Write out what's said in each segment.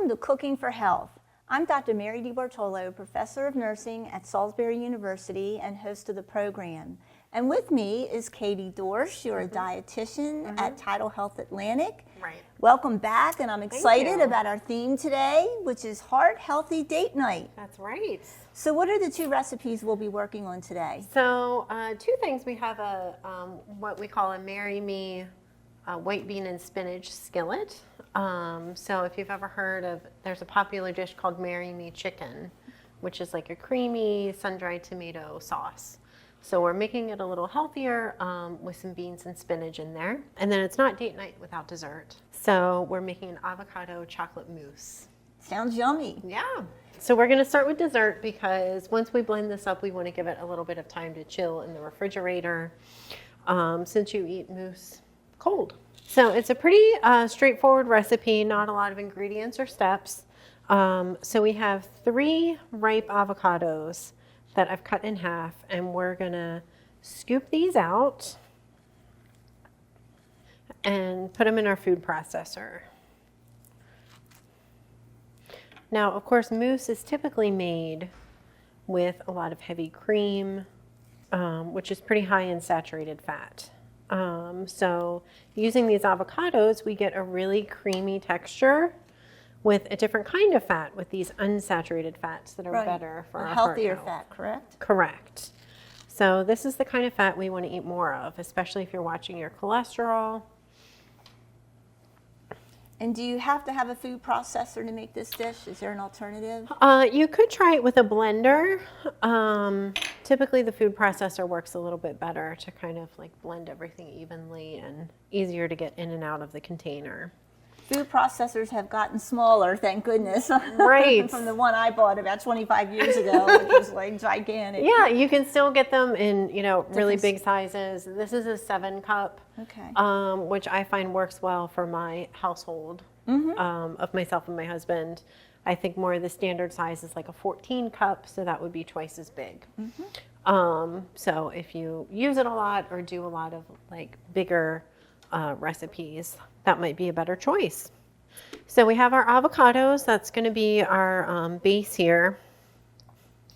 Welcome to Cooking for Health. I'm Dr. Mary DiBartolo, Professor of Nursing at Salisbury University and host of the program. And with me is Katie Dorsch. You're a dietitian at Tidal Health Atlantic. Right. Welcome back, and I'm excited about our theme today, which is Heart Healthy Date Night. That's right. So what are the two recipes we'll be working on today? So two things. We have a what we call a Marry Me white bean and spinach skillet. So if you've ever heard of, there's a popular dish called Marry Me chicken, which is like a creamy sun-dried tomato sauce. So we're making it a little healthier with some beans and spinach in there. And then it's not date night without dessert. So we're making an avocado chocolate mousse. Sounds yummy. Yeah. So we're going to start with dessert because once we blend this up, we want to give it a little bit of time to chill in the refrigerator since you eat mousse cold. So it's a pretty straightforward recipe, not a lot of ingredients or steps. So we have 3 ripe avocados that I've cut in half, and we're going to scoop these out and put them in our food processor. Now, of course, mousse is typically made with a lot of heavy cream, which is pretty high in saturated fat. So using these avocados, we get a really creamy texture with a different kind of fat, with these unsaturated fats that are better for our healthier heart health. fat, correct? Correct. So this is the kind of fat we want to eat more of, especially if you're watching your cholesterol. And do you have to have a food processor to make this dish? Is there an alternative? You could try it with a blender. Typically the food processor works a little bit better to kind of like blend everything evenly and easier to get in and out of the container. Food processors have gotten smaller, thank goodness. Right. From the one I bought about 25 years ago, which was like gigantic. Yeah, you can still get them in, really big sizes. This is a 7 cup, okay. Which I find works well for my household of myself and my husband. I think more of the standard size is like a 14 cup, so that would be twice as big. So if you use it a lot or do a lot of like bigger recipes, that might be a better choice. So we have our avocados. That's going to be our base here.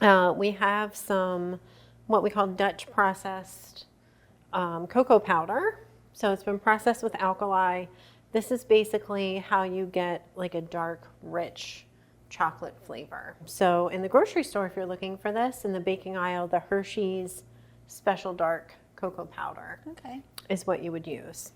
We have some what we call Dutch processed cocoa powder. So it's been processed with alkali. This is basically how you get like a dark, rich chocolate flavor. So in the grocery store, if you're looking for this, in the baking aisle, the Hershey's Special Dark Cocoa Powder is what you would use.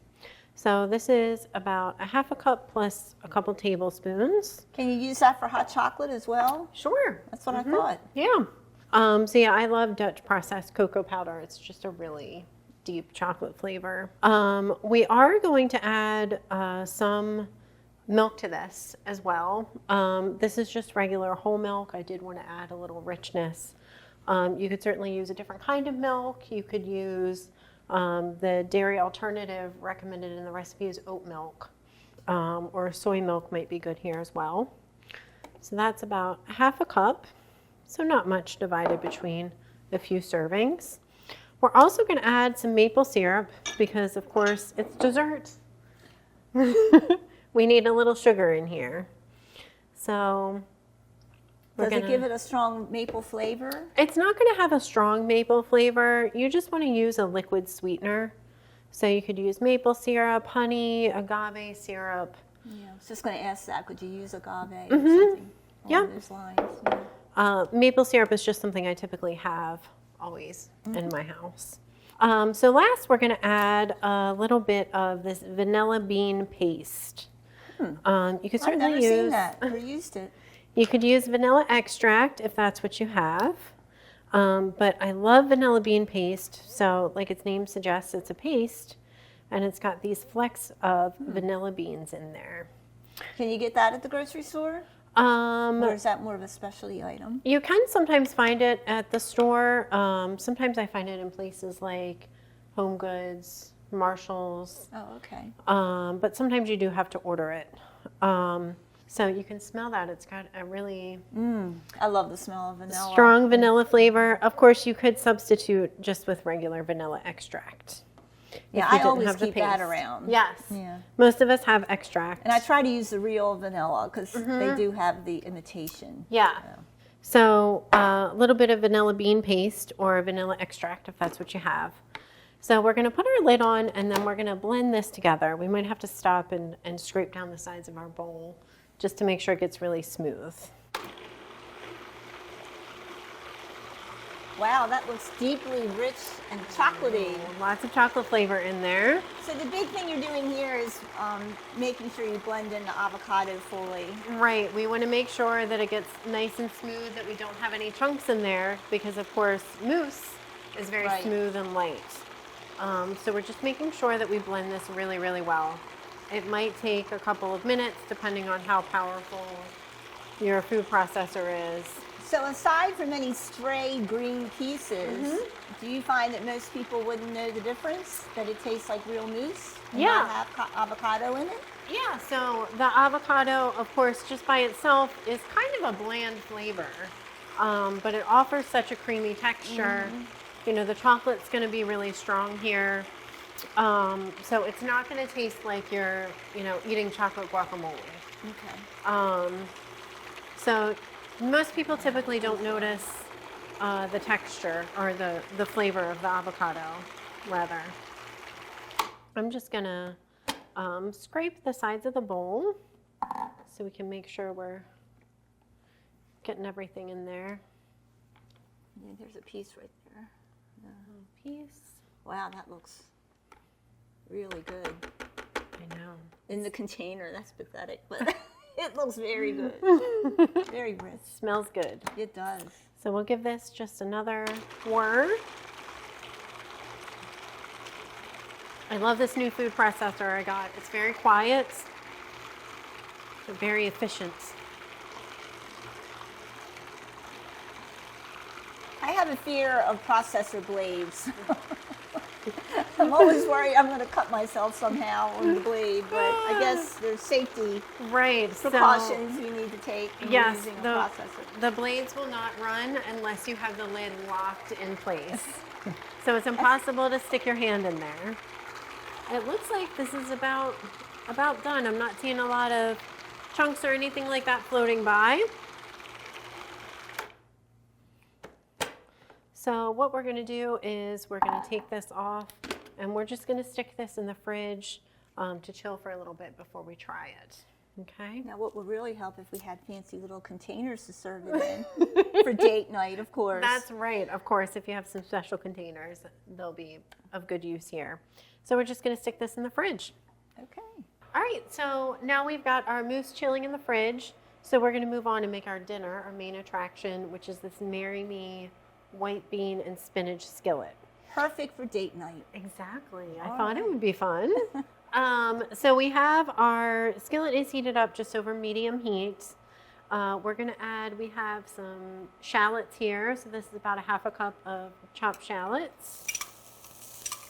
So this is about a half a cup plus a couple tablespoons. Can you use that for hot chocolate as well? Sure. That's what I thought. Yeah. So yeah, I love Dutch processed cocoa powder. It's just a really deep chocolate flavor. We are going to add some milk to this as well. This is just regular whole milk. I did want to add a little richness. You could certainly use a different kind of milk. You could use the dairy alternative recommended in the recipe is oat milk, or soy milk might be good here as well. So that's about half a cup, so not much divided between a few servings. We're also going to add some maple syrup because, of course, it's dessert. We need a little sugar in here. So does it give it a strong maple flavor? It's not going to have a strong maple flavor. You just want to use a liquid sweetener. So you could use maple syrup, honey, agave syrup. Yeah, I was just going to ask that. Could you use agave or something along those lines? Yeah. Maple syrup is just something I typically have always in my house. So last, we're going to add a little bit of this vanilla bean paste. You could certainly I've never seen that. Never used it. You could use vanilla extract if that's what you have. But I love vanilla bean paste. So like its name suggests, it's a paste. And it's got these flecks of vanilla beans in there. Can you get that at the grocery store? Or is that more of a specialty item? You can sometimes find it at the store. Sometimes I find it in places like Home Goods, Marshall's. Oh, okay. But sometimes you do have to order it. So you can smell that. It's got a really I love the smell of vanilla. Strong vanilla flavor. Of course, you could substitute just with regular vanilla extract. Yeah, if you I didn't always have the keep that paste. around. Yes. Yeah. Most of us have extract. And I try to use the real vanilla because Mm-hmm. they do have the imitation. Yeah. So a little bit of vanilla bean paste or vanilla extract if that's what you have. So we're going to put our lid on and then we're going to blend this together. We might have to stop and scrape down the sides of our bowl just to make sure it gets really smooth. Wow, that looks deeply rich and chocolatey. Lots of chocolate flavor in there. So the big thing you're doing here is making sure you blend in the avocado fully. Right, we want to make sure that it gets nice and smooth, that we don't have any chunks in there because of course mousse is very Right. smooth and light. So we're just making sure that we blend this really, really well. It might take a couple of minutes depending on how powerful your food processor is. So aside from any stray green pieces, Mm-hmm. do you find that most people wouldn't know the difference? That it tastes like real mousse and Yeah. not have avocado in it? Yeah, so the avocado, of course, just by itself is kind of a bland flavor, but it offers such a creamy texture. You know, the chocolate's going to be really strong here, so it's not going to taste like you're, you know, eating chocolate guacamole. Okay. So most people typically don't notice the texture or the flavor of the avocado, rather. I'm just going to scrape the sides of the bowl so we can make sure we're getting everything in there. Yeah, there's a piece right there. Piece. Wow, that looks really good. I know. In the container, that's pathetic, but it looks very good. Very rich. Smells good. It does. So we'll give this just another whir. I love this new food processor I got. It's very quiet, but very efficient. I have a fear of processor blades. I'm always worried I'm going to cut myself somehow on the blade, but I guess there's safety Right. precautions you need to take when Yes, using a the processor. blades will not run unless you have the lid locked in place. So it's impossible to stick your hand in there. It looks like this is about done. I'm not seeing a lot of chunks or anything like that floating by. So what we're going to do is we're going to take this off and we're just going to stick this in the fridge to chill for a little bit before we try it. Okay? Now, what would really help if we had fancy little containers to serve it in for date night, of course. That's right. Of course, if you have some special containers, they'll be of good use here. So we're just going to stick this in the fridge. Okay. All right, so now we've got our mousse chilling in the fridge. So we're going to move on and make our dinner, our main attraction, which is this Marry Me white bean and spinach skillet. Perfect for date night. Exactly. I thought it would be fun. So we have our skillet is heated up just over medium heat. We're going to add, we have some shallots here. So this is about a half a cup of chopped shallots.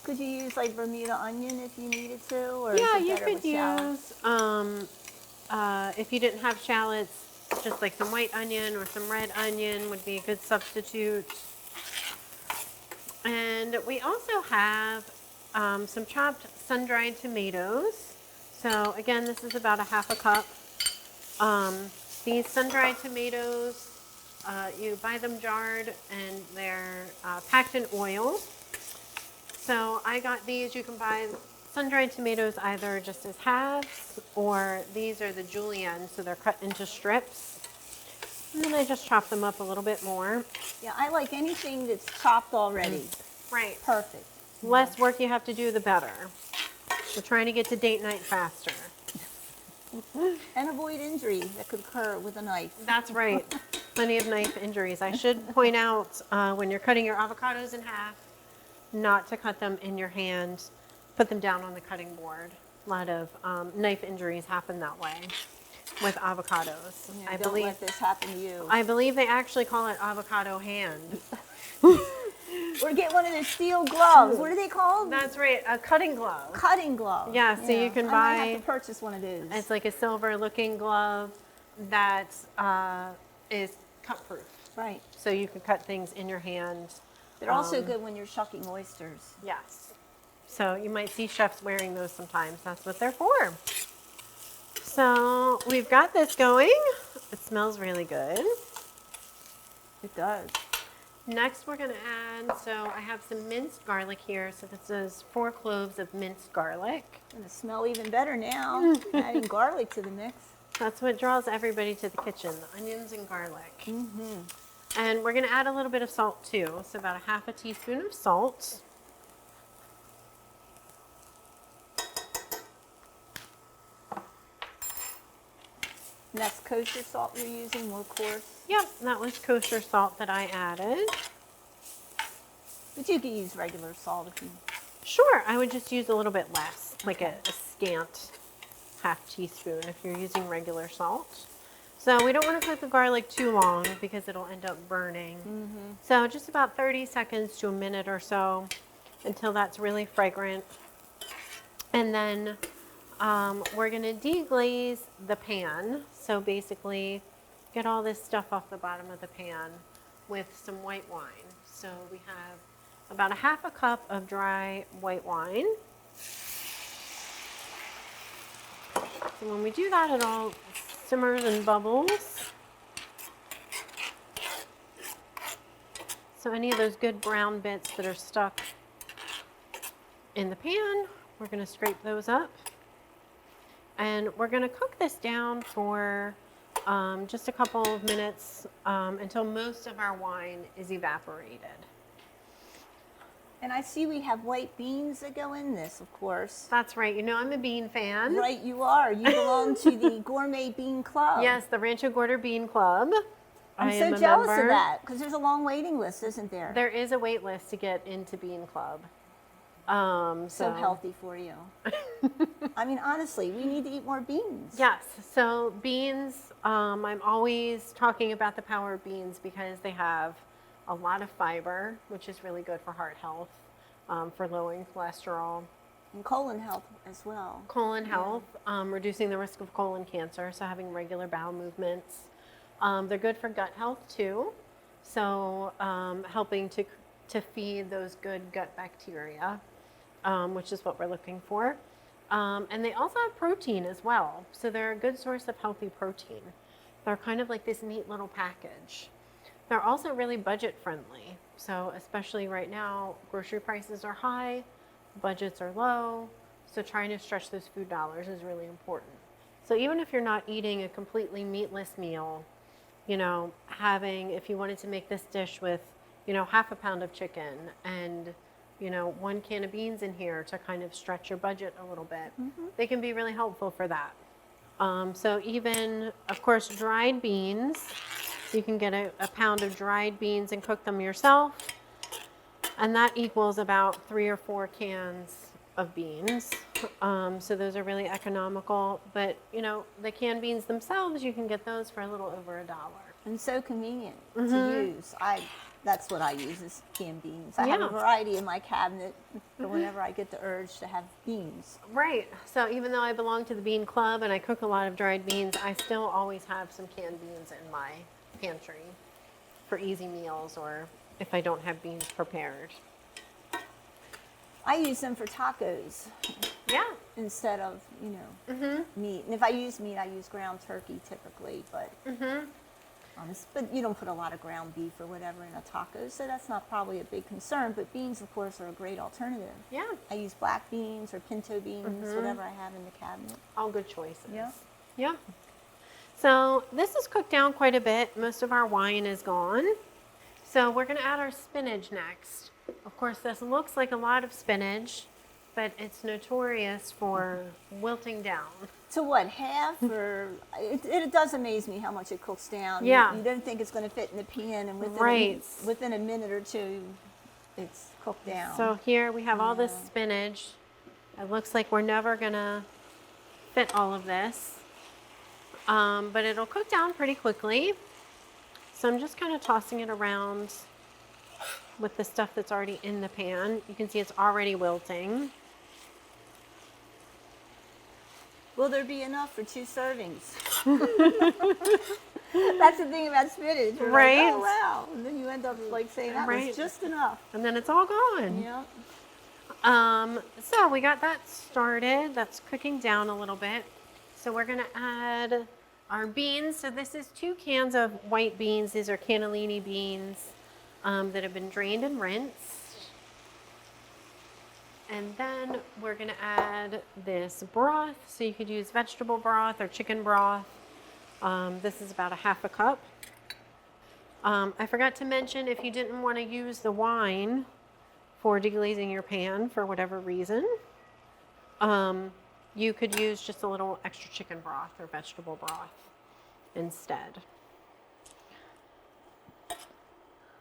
Could you use like Bermuda onion if you needed to? Or Yeah, is it you better could with shallots? use, if you didn't have shallots, just like some white onion or some red onion would be a good substitute. And we also have some chopped sun-dried tomatoes. So again, this is about a half a cup. These sun-dried tomatoes, you buy them jarred and they're packed in oil. So I got these. You can buy sun-dried tomatoes either just as halves, or these are the julienne, so they're cut into strips. And then I just chop them up a little bit more. Yeah, I like anything that's chopped already. Right. Perfect. Less work you have to do, the better. We're trying to get to date night faster. And avoid injury that could occur with a knife. That's right. Plenty of knife injuries. I should point out when you're cutting your avocados in half, not to cut them in your hand. Put them down on the cutting board. A lot of knife injuries happen that way with avocados. Yeah, don't let this happen to you. I believe they actually call it avocado hand. Or get one of the steel gloves. What are they called? That's right, a cutting glove. Cutting glove. Yeah, so you can I might buy. have to purchase one of those. It's like a silver-looking glove that is cut-proof. Right. So you can cut things in your hand. They're also good when you're shucking oysters. Yes. So you might see chefs wearing those sometimes. That's what they're for. So we've got this going. It smells really good. It does. Next we're gonna add, so I have some minced garlic here. So this is 4 cloves of minced garlic. Gonna smell even better now. Adding garlic to the mix. That's what draws everybody to the kitchen, the onions and garlic. And we're gonna add a little bit of salt too. So about a half a teaspoon of salt. And that's kosher salt you're using, more coarse. Yep, that was kosher salt that I added. But you could use regular salt if you. Sure, I would just use a little bit less, like a scant half teaspoon if you're using regular salt. So we don't want to cook the garlic too long because it'll end up burning. So just about 30 seconds to a minute or so until that's really fragrant. And then we're going to deglaze the pan. So basically get all this stuff off the bottom of the pan with some white wine. So we have about a half a cup of dry white wine. So when we do that, it all simmers and bubbles. So any of those good brown bits that are stuck in the pan, we're going to scrape those up. And we're going to cook this down for just a couple of minutes until most of our wine is evaporated. And I see we have white beans that go in this, of course. That's right. You know I'm a bean fan. Right, you are. You belong to the Gourmet Bean Club. Yes, the Rancho Gordo Bean Club. I'm I so am a jealous of member. that because there's a long waiting list, isn't there? There is a wait list to get into Bean Club. So healthy for you. I mean, honestly, we need to eat more beans. Yes. So beans, I'm always talking about the power of beans because they have a lot of fiber, which is really good for heart health, for lowering cholesterol, And colon health as well. colon health, reducing the risk of colon cancer, so having regular bowel movements. They're good for gut health too, so helping to feed those good gut bacteria, which is what we're looking for. And they also have protein as well, so they're a good source of healthy protein. They're kind of like this neat little package. They're also really budget friendly, so especially right now, grocery prices are high, budgets are low, so trying to stretch those food dollars is really important. So even if you're not eating a completely meatless meal, you know, if you wanted to make this dish with, you know, half a pound of chicken and, you know, 1 can of beans in here to kind of stretch your budget a little bit, they can be really helpful for that. So even, of course, dried beans, you can get a pound of dried beans and cook them yourself. And that equals about 3 or 4 cans of beans. So those are really economical. But, you know, the canned beans themselves, you can get those for a little over $1. And so convenient to use. That's what I use is canned beans. I have a variety in my cabinet for whenever I get the urge to have beans. Right. So even though I belong to the Bean Club and I cook a lot of dried beans, I still always have some canned beans in my pantry for easy meals or if I don't have beans prepared. I use them for tacos Yeah. instead of, you know, meat. And if I use meat, I use ground turkey typically, but but you don't put a lot of ground beef or whatever in a taco, so that's not probably a big concern. But beans, of course, are a great alternative. Yeah. I use black beans or pinto beans, whatever I have in the cabinet. All good choices. Yeah. Yeah. So this is cooked down quite a bit. Most of our wine is gone. So we're going to add our spinach next. Of course, this looks like a lot of spinach, but it's notorious for wilting down. To what, half? Or it does amaze me how much it cooks down. Yeah. You don't think it's going to fit in the pan, and Right. within a minute or two, it's cooked down. So here we have all this spinach. It looks like we're never going to fit all of this, but it'll cook down pretty quickly. So I'm just kind of tossing it around with the stuff that's already in the pan. You can see it's already wilting. Will there be enough for 2 servings? That's the thing about spinach. You're Right. like, oh, wow. And then you end up like saying that Right. was just enough. And then it's all gone. Yeah. So we got that started. That's cooking down a little bit. So we're gonna add our beans. So this is 2 cans of white beans. These are cannellini beans that have been drained and rinsed. And then we're gonna add this broth. So you could use vegetable broth or chicken broth. This is about a half a cup. I forgot to mention, if you didn't want to use the wine for deglazing your pan for whatever reason, you could use just a little extra chicken broth or vegetable broth instead.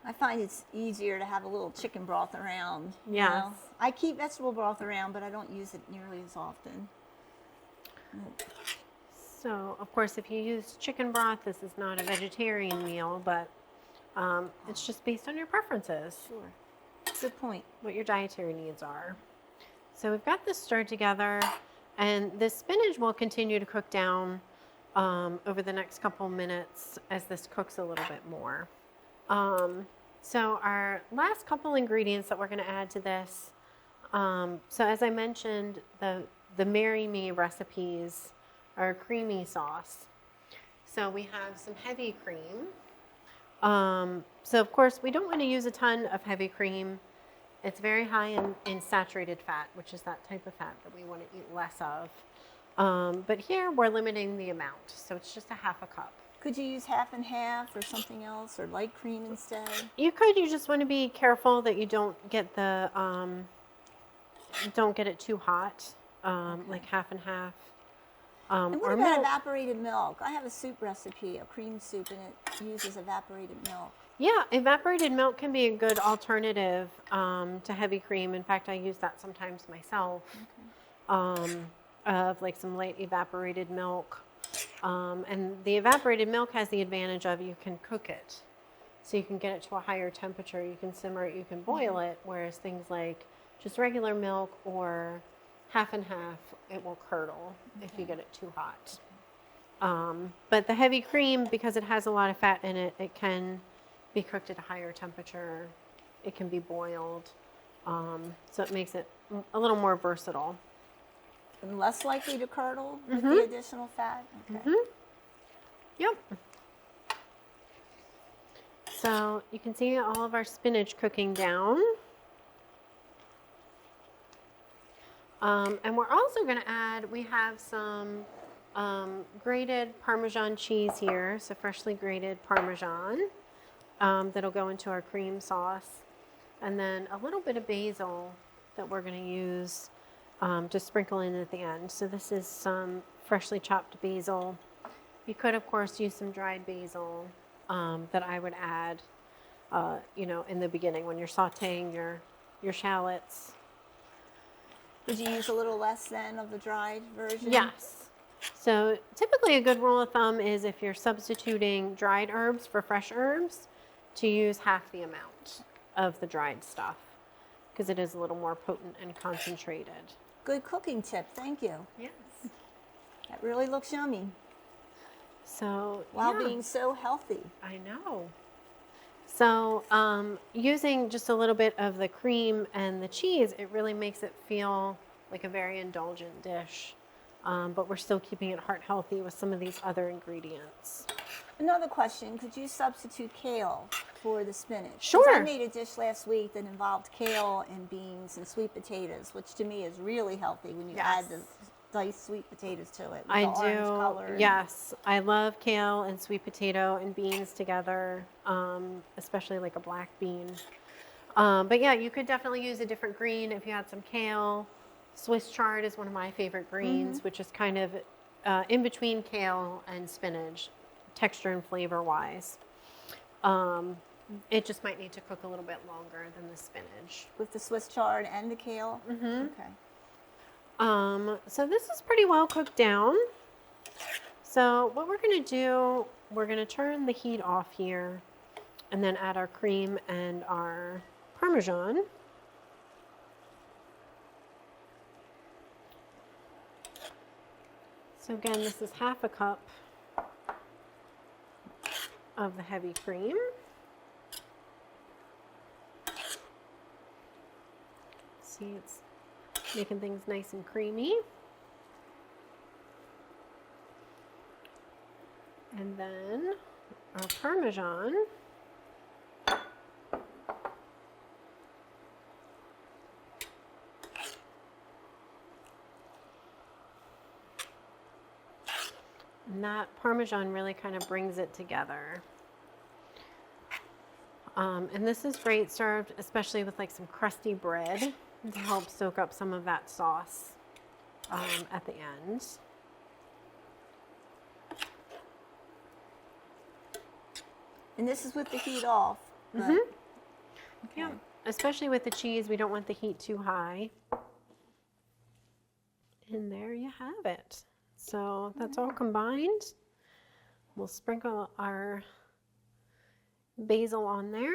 I find it's easier to have a little chicken broth around. you Yes. know. I keep vegetable broth around, but I don't use it nearly as often. So, of course, if you use chicken broth, this is not a vegetarian meal, but it's just based on your preferences, Sure. Good point. what your dietary needs are. So we've got this stirred together, and the spinach will continue to cook down over the next couple minutes as this cooks a little bit more. So our last couple ingredients that we're going to add to this, so as I mentioned, the Marry Me recipes are a creamy sauce. So we have some heavy cream. So of course we don't want to use a ton of heavy cream. It's very high in saturated fat, which is that type of fat that we want to eat less of. But here we're limiting the amount, so it's just a half a cup. Could you use half and half or something else, or light cream instead? You could. You just want to be careful that you don't get it too hot, like half and half. And what or about milk. evaporated milk? I have a soup recipe, a cream soup, and it uses evaporated milk. Yeah, evaporated milk can be a good alternative to heavy cream. In fact, I use that sometimes myself. Of like some light evaporated milk. And the evaporated milk has the advantage of you can cook it. So you can get it to a higher temperature, you can simmer it, you can boil it, whereas things like just regular milk or half and half, it will curdle if you get it too hot. But the heavy cream, because it has a lot of fat in it, it can be cooked at a higher temperature. It can be boiled. So it makes it a little more versatile. And less likely to curdle with the additional fat? Okay. Yep. So you can see all of our spinach cooking down. And we're also going to add, we have some grated Parmesan cheese here, so freshly grated Parmesan that'll go into our cream sauce. And then a little bit of basil that we're going to use to sprinkle in at the end. So this is some freshly chopped basil. You could, of course, use some dried basil that I would add, in the beginning when you're sauteing your shallots. Would you use a little less then of the dried version? Yes. So typically a good rule of thumb is if you're substituting dried herbs for fresh herbs, to use half the amount of the dried stuff because it is a little more potent and concentrated. Good cooking tip. Thank you. Yes. That really looks yummy So while yeah. being so healthy. I know. So using just a little bit of the cream and the cheese, it really makes it feel like a very indulgent dish. But we're still keeping it heart healthy with some of these other ingredients. Another question, could you substitute kale for the spinach? 'Cause Sure. I made a dish last week that involved kale and beans and sweet potatoes, which to me is really healthy when you add the diced sweet potatoes to it. With I the orange color. do. Yes, I love kale and sweet potato and beans together, especially like a black bean. But yeah, you could definitely use a different green if you had some kale. Swiss chard is one of my favorite greens, which is kind of in between kale and spinach, texture and flavor wise. It just might need to cook a little bit longer than the spinach. With the Swiss chard and the kale? Okay. So this is pretty well cooked down. So what we're going to do, we're going to turn the heat off here and then add our cream and our Parmesan. So again, this is half a cup of the heavy cream. See, it's making things nice and creamy. And then our Parmesan. And that Parmesan really kind of brings it together. And this is great served, especially with like some crusty bread to help soak up some of that sauce at the end. And this is with the heat off. but- Mhm. Okay. Yeah, especially with the cheese, we don't want the heat too high. And there you have it. So that's all combined. We'll sprinkle our basil on there.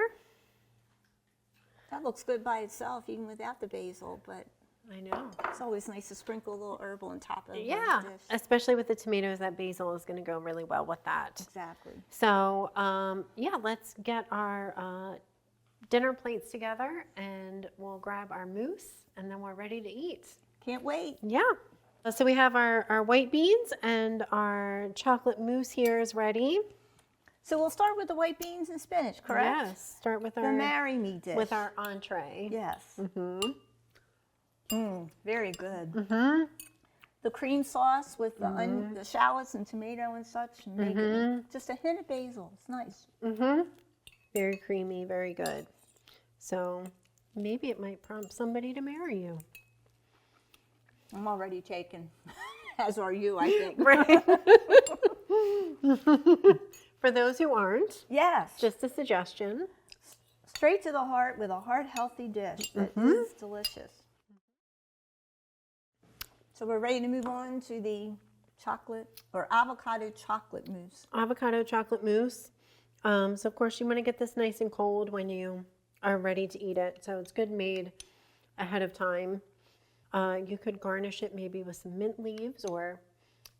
That looks good by itself, even without the basil, but I know. it's always nice to sprinkle a little herbal on top of Yeah, the dish. especially with the tomatoes, that basil is going to go really well with that. Exactly. So yeah, let's get our dinner plates together and we'll grab our mousse and then we're ready to eat. Can't wait. Yeah. So we have our white beans and our chocolate mousse here is ready. So we'll start with the white beans and spinach, correct? Yes. Start with The our marry me dish. with our entree. Yes. Mm-hmm. Very good. Mm-hmm. The cream sauce with the shallots and tomato and such, make it just a hint of basil. It's nice. Mm-hmm. Very creamy, very good. So maybe it might prompt somebody to marry you. I'm already taken, as are you, I think. Right. For those who aren't, Yes. just a suggestion. Straight to the heart with a heart-healthy dish that is delicious. So we're ready to move on to the chocolate or avocado chocolate mousse. Avocado chocolate mousse. So of course you want to get this nice and cold when you are ready to eat it. So it's good made ahead of time. You could garnish it maybe with some mint leaves, or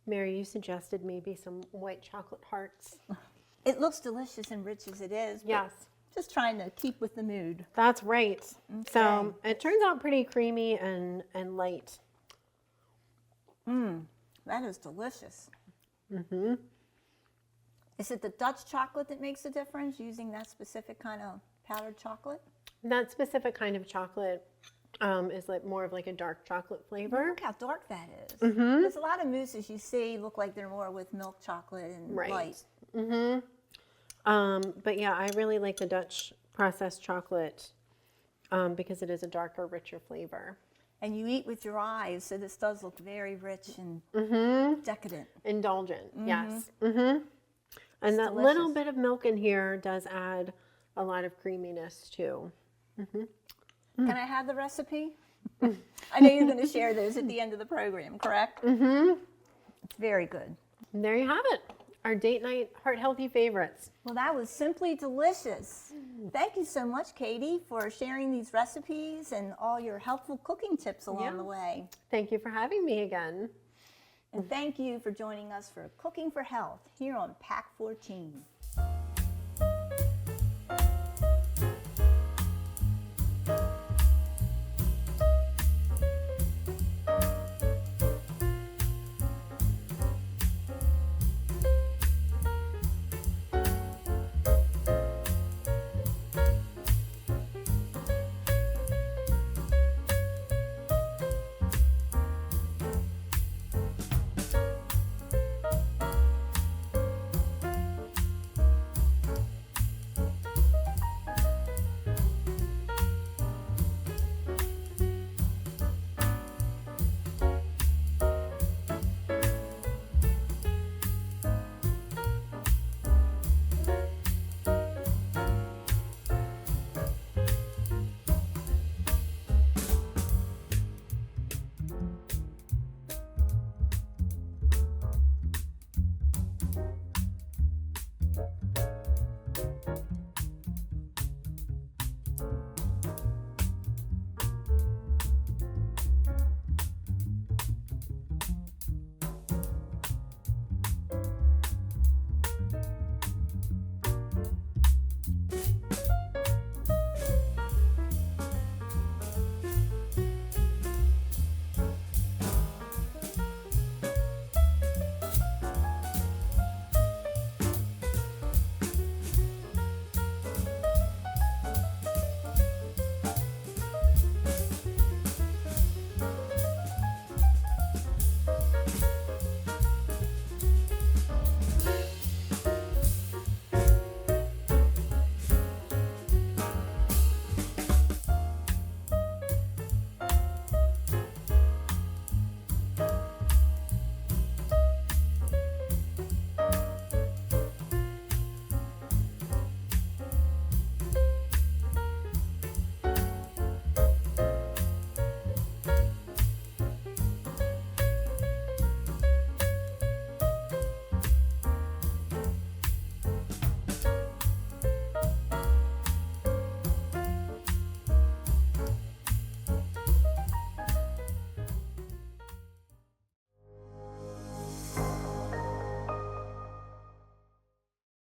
Mary, you suggested maybe some white chocolate hearts. It looks delicious and rich as it is. But Yes, Just trying to keep with the mood. that's right. So Okay. it turns out pretty creamy and light. That is delicious. Is it the Dutch chocolate that makes a difference, using that specific kind of powdered chocolate? That specific kind of chocolate is like more of like a dark chocolate flavor. Look how dark that is. There's a lot of mousses you see look like they're more with milk chocolate and Right. light. But yeah, I really like the Dutch processed chocolate because it is a darker, richer flavor. And you eat with your eyes, so this does look very rich and decadent. Indulgent, yes. And that delicious. little bit of milk in here does add a lot of creaminess too. Can I have the recipe? I know you're going to share those at the end of the program, correct? It's very good. And there you have it, our date night heart healthy favorites. Well, that was simply delicious. Thank you so much, Katie, for sharing these recipes and all your helpful cooking tips along Yeah. the way. Thank you for having me again. And thank you for joining us for Cooking for Health here on PAC 14.